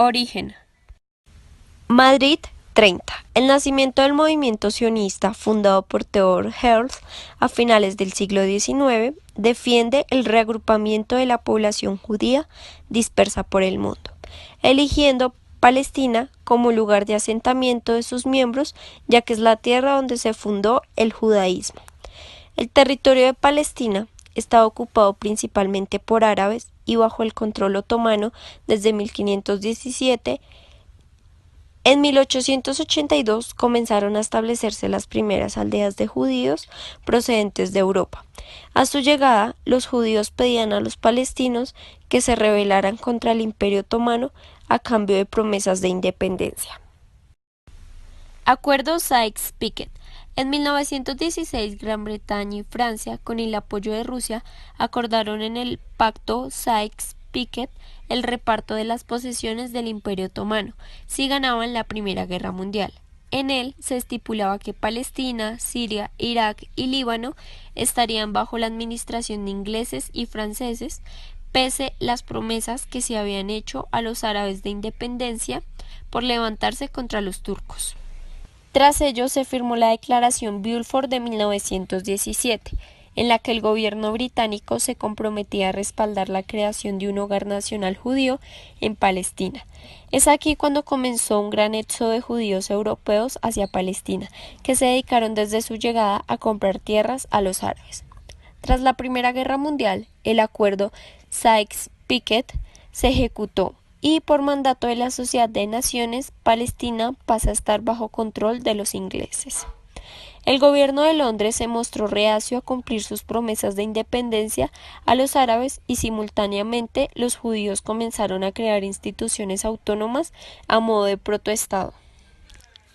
Origen. Madrid, 30. El nacimiento del movimiento sionista, fundado por Theodor Herzl a finales del siglo XIX, defiende el reagrupamiento de la población judía dispersa por el mundo, eligiendo Palestina como lugar de asentamiento de sus miembros, ya que es la tierra donde se fundó el judaísmo. El territorio de Palestina estaba ocupado principalmente por árabes y bajo el control otomano desde 1517. En 1882 comenzaron a establecerse las primeras aldeas de judíos procedentes de Europa. A su llegada, los judíos pedían a los palestinos que se rebelaran contra el Imperio Otomano a cambio de promesas de independencia. Acuerdo Sykes-Picot. En 1916, Gran Bretaña y Francia, con el apoyo de Rusia, acordaron en el Pacto Sykes-Picot el reparto de las posesiones del Imperio Otomano si ganaban la Primera Guerra Mundial. En él se estipulaba que Palestina, Siria, Irak y Líbano estarían bajo la administración de ingleses y franceses, pese las promesas que se habían hecho a los árabes de independencia por levantarse contra los turcos. Tras ello se firmó la Declaración Balfour de 1917, en la que el gobierno británico se comprometía a respaldar la creación de un hogar nacional judío en Palestina. Es aquí cuando comenzó un gran éxodo de judíos europeos hacia Palestina, que se dedicaron desde su llegada a comprar tierras a los árabes. Tras la Primera Guerra Mundial, el acuerdo Sykes-Picot se ejecutó y por mandato de la Sociedad de Naciones, Palestina pasa a estar bajo control de los ingleses. El gobierno de Londres se mostró reacio a cumplir sus promesas de independencia a los árabes y simultáneamente los judíos comenzaron a crear instituciones autónomas a modo de protoestado.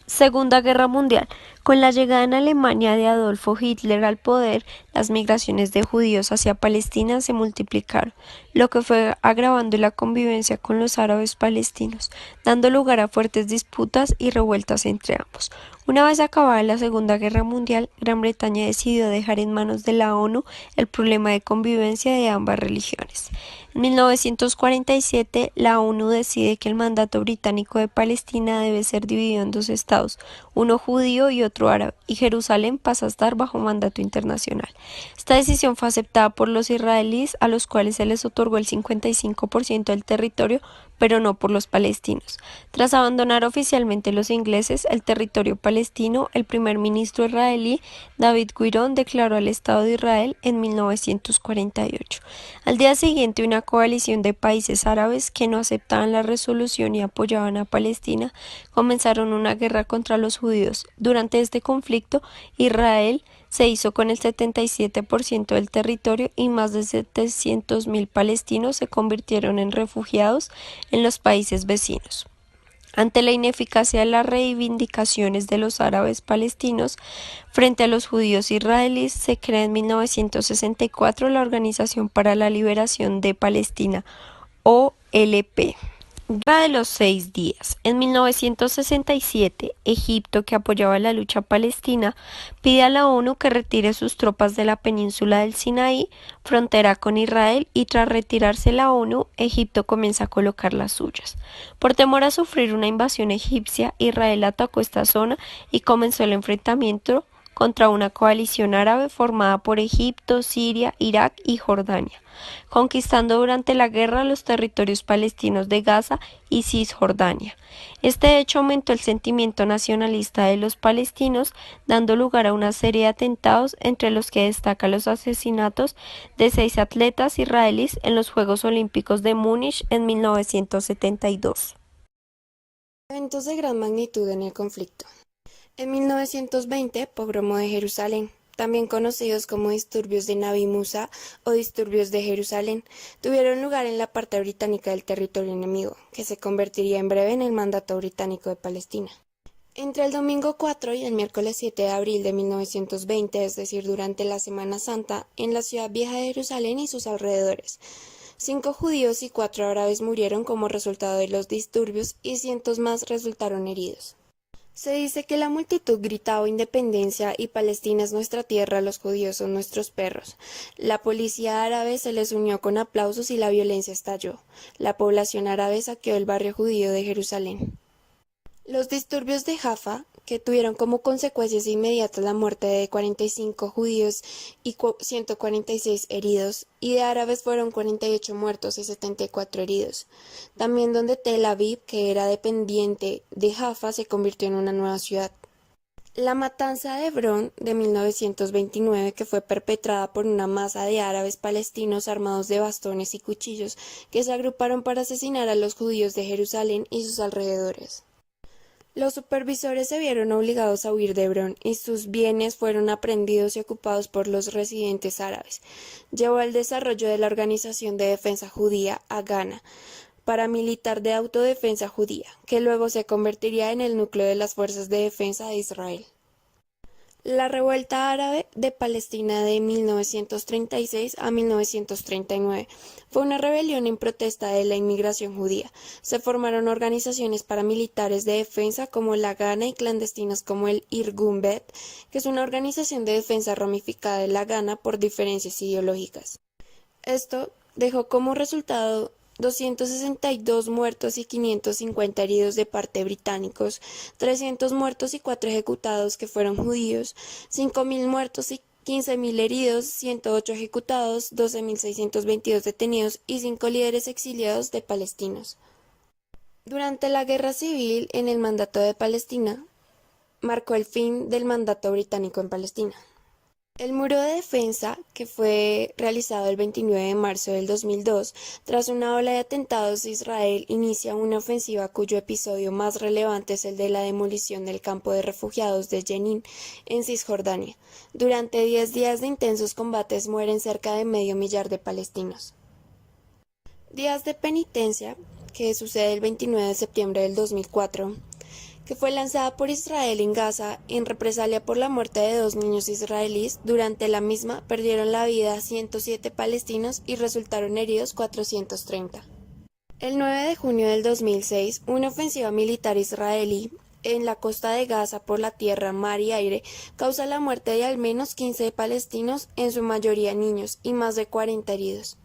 Segunda Guerra Mundial. Con la llegada en Alemania de Adolfo Hitler al poder, las migraciones de judíos hacia Palestina se multiplicaron, lo que fue agravando la convivencia con los árabes palestinos, dando lugar a fuertes disputas y revueltas entre ambos. Una vez acabada la Segunda Guerra Mundial, Gran Bretaña decidió dejar en manos de la ONU el problema de convivencia de ambas religiones. En 1947, la ONU decide que el mandato británico de Palestina debe ser dividido en dos estados, uno judío y otro árabe, y Jerusalén pasa a estar bajo mandato internacional. Esta decisión fue aceptada por los israelíes, a los cuales se les otorgó el 55% del territorio, pero no por los palestinos. Tras abandonar oficialmente los ingleses el territorio palestino, el primer ministro israelí David Gurion declaró al Estado de Israel en 1948. Al día siguiente, una coalición de países árabes que no aceptaban la resolución y apoyaban a Palestina comenzaron una guerra contra los judíos. Durante este conflicto, Israel se hizo con el 77% del territorio y más de 700.000 palestinos se convirtieron en refugiados en los países vecinos. Ante la ineficacia de las reivindicaciones de los árabes palestinos frente a los judíos israelíes, se crea en 1964 la Organización para la Liberación de Palestina, OLP. Guerra de los 6 días. En 1967, Egipto, que apoyaba la lucha palestina, pide a la ONU que retire sus tropas de la península del Sinaí, frontera con Israel, y tras retirarse la ONU, Egipto comienza a colocar las suyas. Por temor a sufrir una invasión egipcia, Israel atacó esta zona y comenzó el enfrentamiento contra una coalición árabe formada por Egipto, Siria, Irak y Jordania, conquistando durante la guerra los territorios palestinos de Gaza y Cisjordania. Este hecho aumentó el sentimiento nacionalista de los palestinos, dando lugar a una serie de atentados, entre los que destacan los asesinatos de 6 atletas israelíes en los Juegos Olímpicos de Múnich en 1972. Eventos de gran magnitud en el conflicto. En 1920, pogromo de Jerusalén, también conocidos como disturbios de Nabi Musa o disturbios de Jerusalén, tuvieron lugar en la parte británica del territorio enemigo, que se convertiría en breve en el mandato británico de Palestina. Entre el domingo 4 y el miércoles 7 de abril de 1920, es decir, durante la Semana Santa, en la ciudad vieja de Jerusalén y sus alrededores, 5 judíos y 4 árabes murieron como resultado de los disturbios y cientos más resultaron heridos. Se dice que la multitud gritaba independencia y Palestina es nuestra tierra, los judíos son nuestros perros. La policía árabe se les unió con aplausos y la violencia estalló. La población árabe saqueó el barrio judío de Jerusalén. Los disturbios de Jaffa, que tuvieron como consecuencias inmediatas la muerte de 45 judíos y 146 heridos, y de árabes fueron 48 muertos y 74 heridos. También donde Tel Aviv, que era dependiente de Jaffa, se convirtió en una nueva ciudad. La matanza de Hebrón de 1929, que fue perpetrada por una masa de árabes palestinos armados de bastones y cuchillos que se agruparon para asesinar a los judíos de Jerusalén y sus alrededores. Los supervisores se vieron obligados a huir de Hebrón y sus bienes fueron aprehendidos y ocupados por los residentes árabes. Llevó al desarrollo de la Organización de Defensa Judía, Haganah, paramilitar de autodefensa judía, que luego se convertiría en el núcleo de las Fuerzas de Defensa de Israel. La revuelta árabe de Palestina de 1936 a 1939 fue una rebelión en protesta de la inmigración judía. Se formaron organizaciones paramilitares de defensa como la Haganah y clandestinas como el Irgun Bet, que es una organización de defensa ramificada de la Haganah por diferencias ideológicas. Esto dejó como resultado 262 muertos y 550 heridos de parte británicos, 300 muertos y 4 ejecutados que fueron judíos, 5.000 muertos y 15.000 heridos, 108 ejecutados, 12.622 detenidos y 5 líderes exiliados de palestinos. Durante la guerra civil en el mandato de Palestina, marcó el fin del mandato británico en Palestina. El muro de defensa, que fue realizado el 29 de marzo del 2002, tras una ola de atentados, Israel inicia una ofensiva cuyo episodio más relevante es el de la demolición del campo de refugiados de Jenin, en Cisjordania. Durante 10 días de intensos combates mueren cerca de 500.000 de palestinos. Días de penitencia, que sucede el 29 de septiembre del 2004, que fue lanzada por Israel en Gaza en represalia por la muerte de 2 niños israelíes. Durante la misma perdieron la vida 107 palestinos y resultaron heridos 430. El 9 de junio del 2006, una ofensiva militar israelí en la costa de Gaza por la tierra, mar y aire causa la muerte de al menos 15 palestinos, en su mayoría niños, y más de 40 heridos.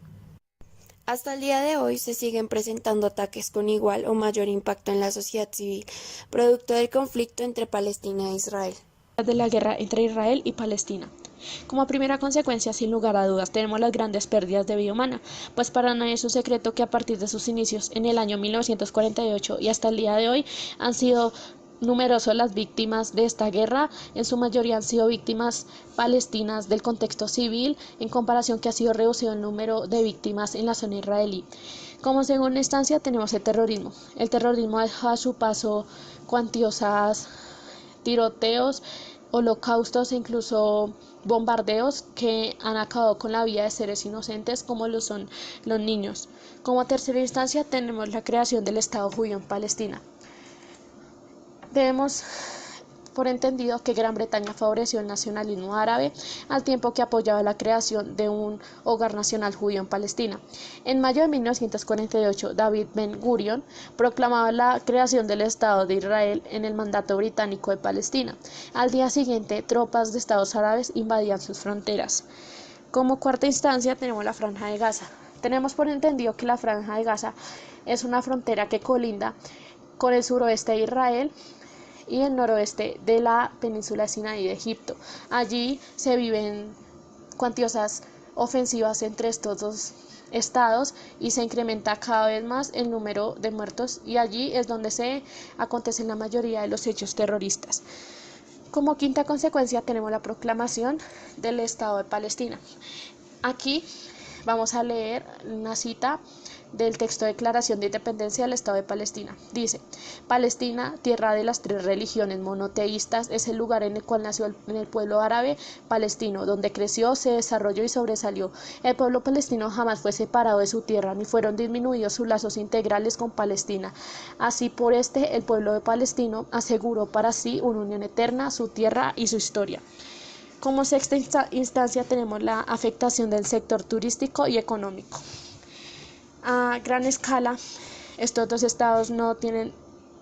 Hasta el día de hoy se siguen presentando ataques con igual o mayor impacto en la sociedad civil, producto del conflicto entre Palestina e Israel. De la guerra entre Israel y Palestina. Como primera consecuencia, sin lugar a dudas, tenemos las grandes pérdidas de vida humana, pues para nadie es un secreto que a partir de sus inicios en el año 1948 y hasta el día de hoy han sido numerosas las víctimas de esta guerra. En su mayoría han sido víctimas palestinas del contexto civil, en comparación que ha sido reducido el número de víctimas en la zona israelí. Como segunda instancia tenemos el terrorismo. El terrorismo ha dejado a su paso cuantiosas tiroteos, holocaustos e incluso bombardeos que han acabado con la vida de seres inocentes como lo son los niños. Como tercera instancia tenemos la creación del Estado judío en Palestina. Debemos por entendido que Gran Bretaña favoreció el nacionalismo árabe al tiempo que apoyaba la creación de un hogar nacional judío en Palestina. En mayo de 1948, David Ben-Gurion proclamaba la creación del Estado de Israel en el mandato británico de Palestina. Al día siguiente, tropas de estados árabes invadían sus fronteras. Como cuarta instancia tenemos la Franja de Gaza. Tenemos por entendido que la Franja de Gaza es una frontera que colinda con el suroeste de Israel y el noroeste de la península de Sinaí de Egipto. Allí se viven cuantiosas ofensivas entre estos dos estados y se incrementa cada vez más el número de muertos, y allí es donde se acontecen la mayoría de los hechos terroristas. Como quinta consecuencia tenemos la proclamación del Estado de Palestina. Aquí vamos a leer una cita del texto de Declaración de Independencia del Estado de Palestina. Dice: Palestina, tierra de las 3 religiones monoteístas, es el lugar en el cual nació el pueblo árabe palestino, donde creció, se desarrolló y sobresalió. El pueblo palestino jamás fue separado de su tierra, ni fueron disminuidos sus lazos integrales con Palestina. Así por el pueblo de palestino aseguró para sí una unión eterna, su tierra y su historia. Como sexta instancia tenemos la afectación del sector turístico y económico. A gran escala, estos dos estados no tienen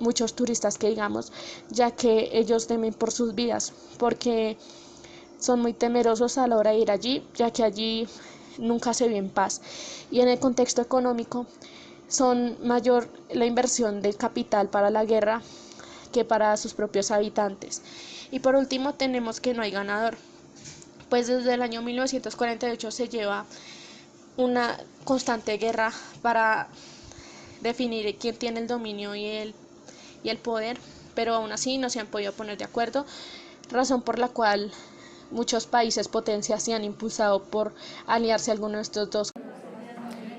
muchos turistas que digamos, ya que ellos temen por sus vidas, porque son muy temerosos a la hora de ir allí, ya que allí nunca se vive en paz. Y en el contexto económico, son mayor la inversión del capital para la guerra que para sus propios habitantes. Y por último tenemos que no hay ganador, pues desde el año 1948 se lleva una constante guerra para definir quién tiene el dominio y el poder, pero aún así no se han podido poner de acuerdo, razón por la cual muchos países potencias se han impulsado por aliarse a alguno de estos dos.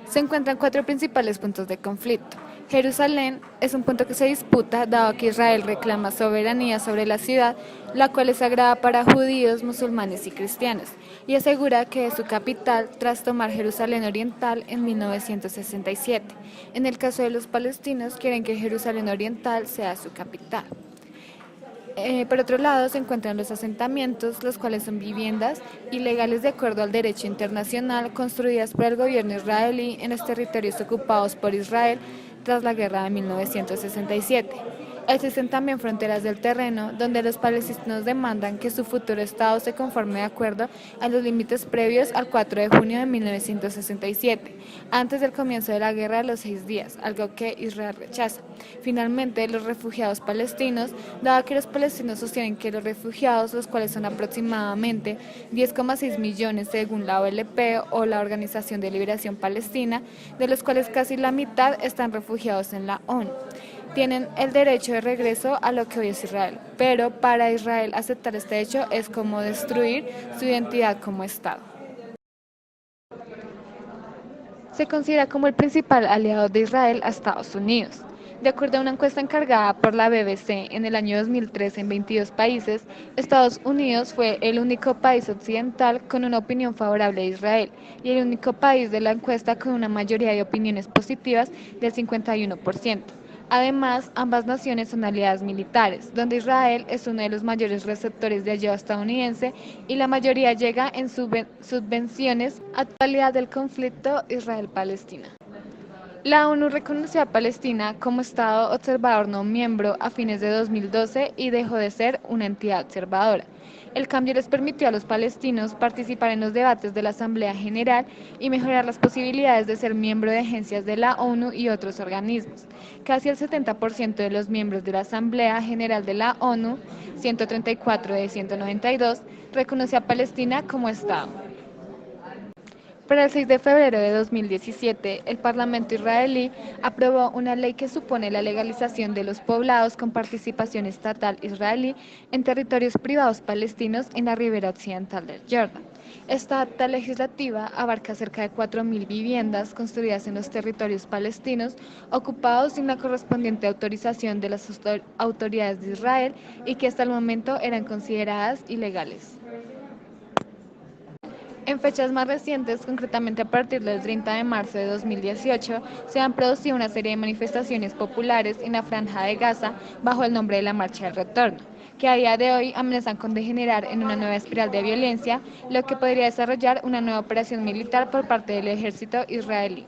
Se encuentran cuatro principales puntos de conflicto. Jerusalén es un punto que se disputa dado que Israel reclama soberanía sobre la ciudad, la cual es sagrada para judíos, musulmanes y cristianos, y asegura que es su capital tras tomar Jerusalén Oriental en 1967. En el caso de los palestinos, quieren que Jerusalén Oriental sea su capital. Por otro lado, se encuentran los asentamientos, los cuales son viviendas ilegales de acuerdo al derecho internacional construidas por el gobierno israelí en los territorios ocupados por Israel tras la guerra de 1967. Existen también fronteras del terreno, donde los palestinos demandan que su futuro Estado se conforme de acuerdo a los límites previos al 4 de junio de 1967, antes del comienzo de la Guerra de los 6 días, algo que Israel rechaza. Finalmente, los refugiados palestinos, dado que los palestinos sostienen que los refugiados, los cuales son aproximadamente 10,6 millones según la OLP o la Organización de Liberación Palestina, de los cuales casi la mitad están refugiados en la ONU, tienen el derecho de regreso a lo que hoy es Israel, pero para Israel aceptar este hecho es como destruir su identidad como Estado. Se considera como el principal aliado de Israel a Estados Unidos. De acuerdo a una encuesta encargada por la BBC en el año 2013 en 22 países, Estados Unidos fue el único país occidental con una opinión favorable a Israel y el único país de la encuesta con una mayoría de opiniones positivas del 51%. Además, ambas naciones son aliadas militares, donde Israel es uno de los mayores receptores de ayuda estadounidense y la mayoría llega en subvenciones. Actualidad del conflicto Israel-Palestina. La ONU reconoció a Palestina como Estado observador no miembro a fines de 2012 y dejó de ser una entidad observadora. El cambio les permitió a los palestinos participar en los debates de la Asamblea General y mejorar las posibilidades de ser miembro de agencias de la ONU y otros organismos. Casi el 70% de los miembros de la Asamblea General de la ONU, 134 de 192, reconoció a Palestina como Estado. Para el 6 de febrero de 2017, el Parlamento israelí aprobó una ley que supone la legalización de los poblados con participación estatal israelí en territorios privados palestinos en la ribera occidental del Jordán. Esta acta legislativa abarca cerca de 4.000 viviendas construidas en los territorios palestinos ocupados sin la correspondiente autorización de las autoridades de Israel y que hasta el momento eran consideradas ilegales. En fechas más recientes, concretamente a partir del 30 de marzo de 2018, se han producido una serie de manifestaciones populares en la Franja de Gaza bajo el nombre de la Marcha del Retorno, que a día de hoy amenazan con degenerar en una nueva espiral de violencia, lo que podría desarrollar una nueva operación militar por parte del ejército israelí.